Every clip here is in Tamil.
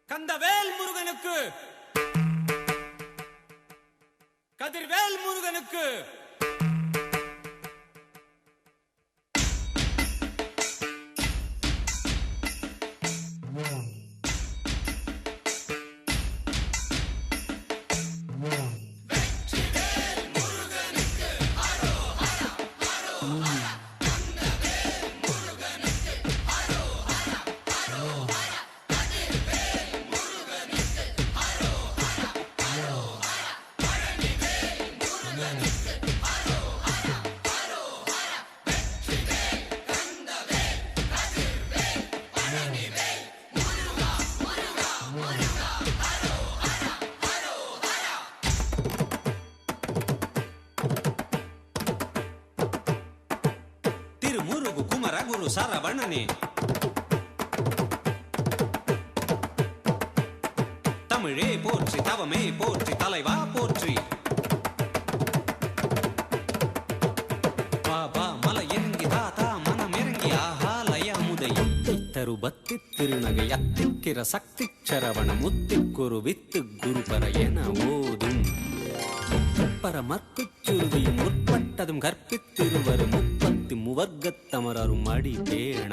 கந்தவேல் முருகனுக்கு, கதிர்வேல் முருகனுக்கு, திருமுருகு குமர குரு சரவணனே, தமிழே போற்றி, தவமே போற்றி, தலைவா போற்றி. பாபா மலை இறங்கி தாத்தா மனம் இறங்கி ஆஹாலய முதையும் தருபத்தி திருநகை அத்திக்கிற சக்தி சரவணம் முத்திக்குரு வித்து குருபர என ஓதும் பரமர்க்குச் சுருதியும் முற்பட்டதும் கற்பித்திருவரும் முப்பத்தி முவர்க்கத்தமரும் அடி பேண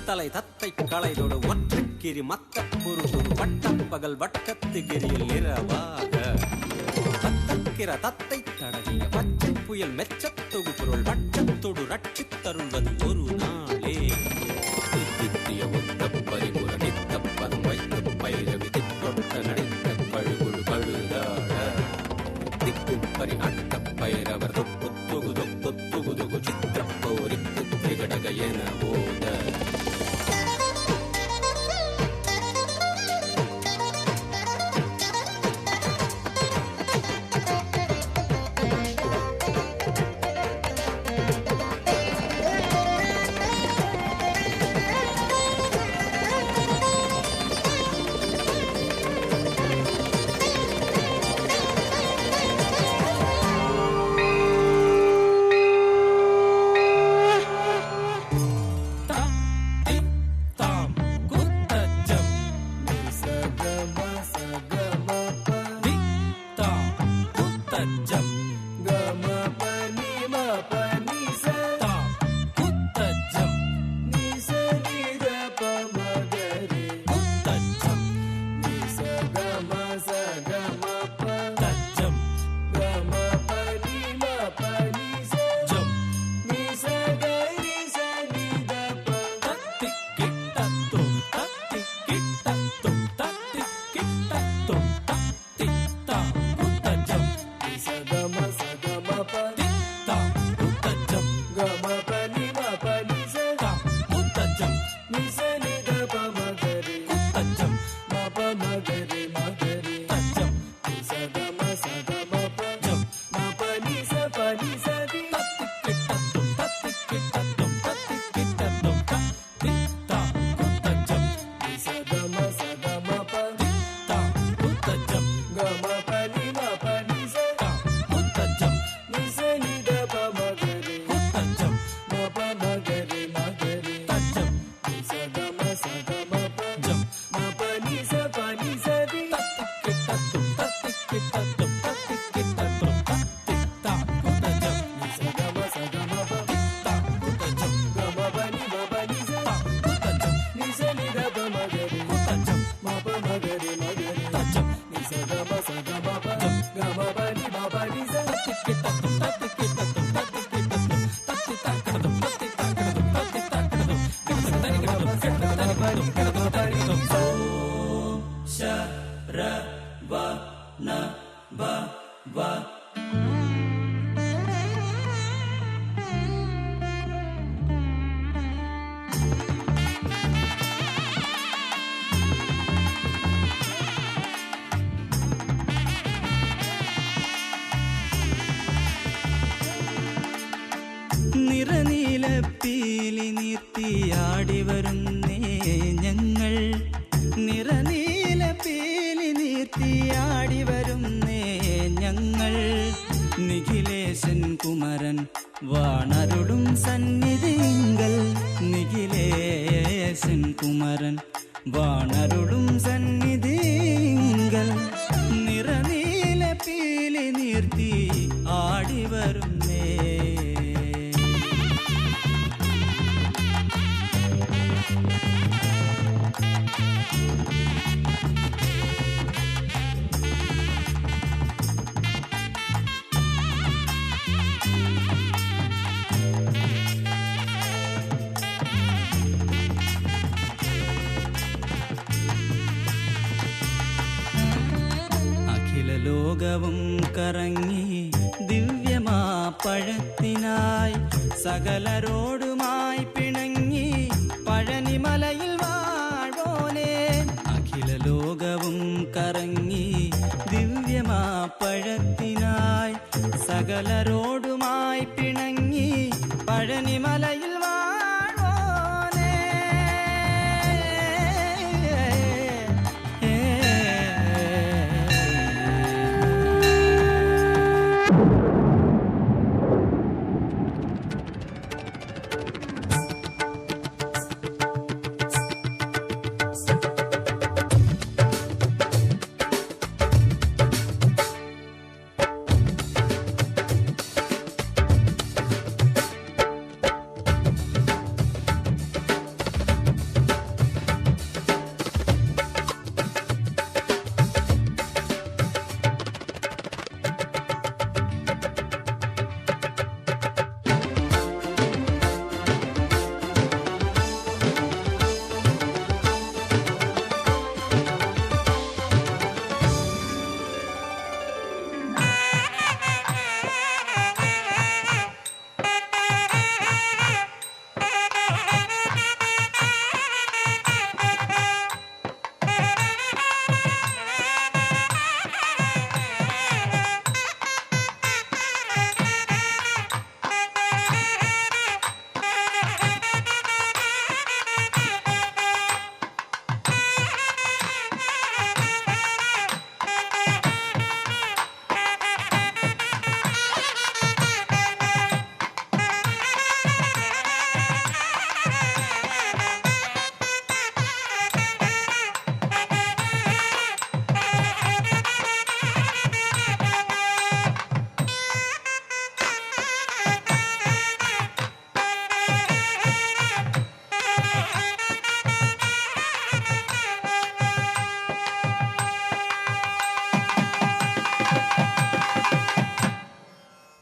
தலை தத்தை களைதோடு ஒற்றைக்கிரி மத்த பொருதொரு வட்டப்பகல் வட்டத்துகிரியில் இரவாக தத்தக்கிற தத்தை தடவிய பச்சை புயல் மெச்சத்தொகு பொருள் வட்டத்தொடு ரட்சித் தருள்வது ஒரு நாளே. தித்திய ஒத்த பரிபுர நித்தப்பதம் வைத்த பைரவி திப்பொட்ட நடித்த பழுகுழு பழுதாட திக்கும் பரி அட்ட பைரவர் தொப்பு தொகு தொப்பு தொகு தொகு சித்திர பௌரிக்கு திகடக என ஓத നിറനീലപ്പീലി നീർത്തിയാടി വരുന്നേ ഞങ്ങൾ, നിറനീലപ്പീലി നീർത്തിയാടി വരുന്നേ ഞങ്ങൾ. നിഖിലേശൻ കുമരൻ വാണരുളും സന്നിധിങ്കൽ, നിഖിലേശൻ കുമരൻ വാണരുളും സന്നിധിങ്കൽ. നിറനീലപ്പീലി നീർത്തി ആടി വരുന്നേ. ലോകവും കറങ്ങി ദിവ്യമാ പഴത്തിനായി സകലരോടുമായി പിണങ്ങി പഴനിമലയിൽ വാഴോനെ. അഖില ലോകവും കറങ്ങി ദിവ്യമാ പഴത്തിനായി സകലരോടുമായി പിണങ്ങി പഴനിമലയിൽ വാഴോനെ.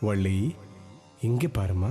வள்ளி, இங்கே பாருமா.